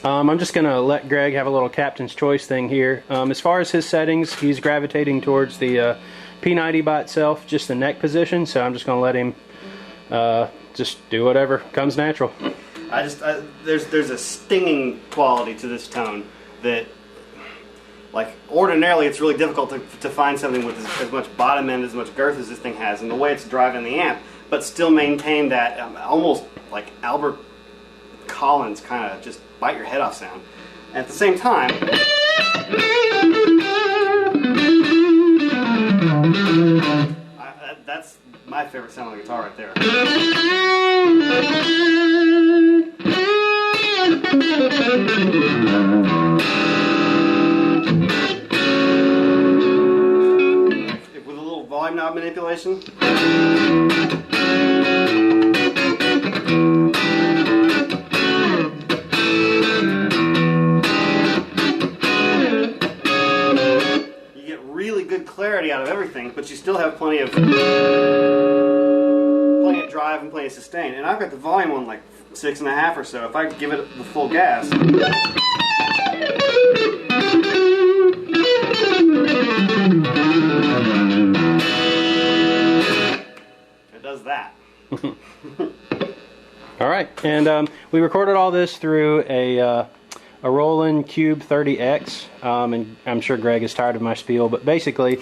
I'm just going to let Greg have a little captain's choice thing here. As far as his settings, he's gravitating towards the P90 by itself, just the neck position, so I'm just going to let him just do whatever comes natural. There's a stinging quality to this tone that, like, ordinarily it's really difficult to find something with as much bottom end, as much girth as this thing has, and the way it's driving the amp, but still maintain that almost like Albert Collins kind of just bite your head off sound. And at the same time, that's my favorite sound on the guitar right there. With a little volume knob manipulation. Clarity out of everything, but you still have plenty of drive and plenty of sustain. And I've got the volume on like 6.5 or so. If I give it the full gas, it does that. All right, and we recorded all this through a Roland Cube 30X, and I'm sure Greg is tired of my spiel, but basically,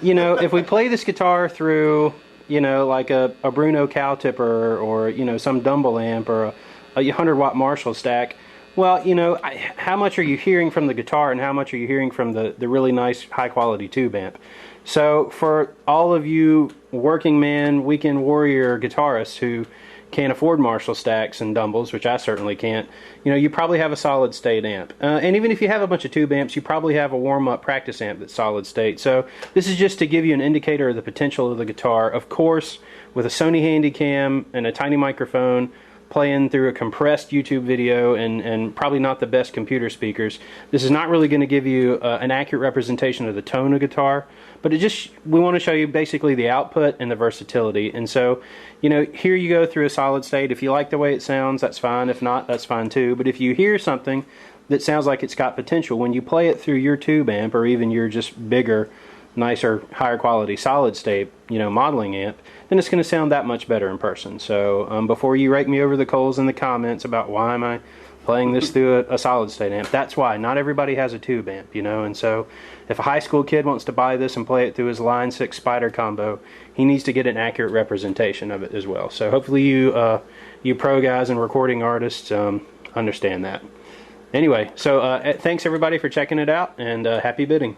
you know, if we play this guitar through, you know, like a Bruno cow tipper, or, you know, some Dumble amp, or a 100-watt Marshall stack, well, you know, how much are you hearing from the guitar, and how much are you hearing from the really nice high-quality tube amp? So for all of you working man, weekend warrior guitarists who can't afford Marshall stacks and Dumbles, which I certainly can't, you know, you probably have a solid state amp. And even if you have a bunch of tube amps, you probably have a warm-up practice amp that's solid state. So this is just to give you an indicator of the potential of the guitar. Of course, with a Sony Handycam and a tiny microphone, playing through a compressed YouTube video, and probably not the best computer speakers, this is not really going to give you an accurate representation of the tone of guitar, but we want to show you basically the output and the versatility. And so, you know, here you go through a solid state. If you like the way it sounds, that's fine. If not, that's fine too. But if you hear something that sounds like it's got potential, when you play it through your tube amp, or even your just bigger, nicer, higher quality solid state, you know, modeling amp, then it's going to sound that much better in person. So before you rake me over the coals in the comments about why am I playing this through a solid state amp, that's why. Not everybody has a tube amp, you know, and so if a high school kid wants to buy this and play it through his Line 6 Spider combo, he needs to get an accurate representation of it as well. So hopefully you pro guys and recording artists understand that. Anyway, so thanks everybody for checking it out, and happy bidding.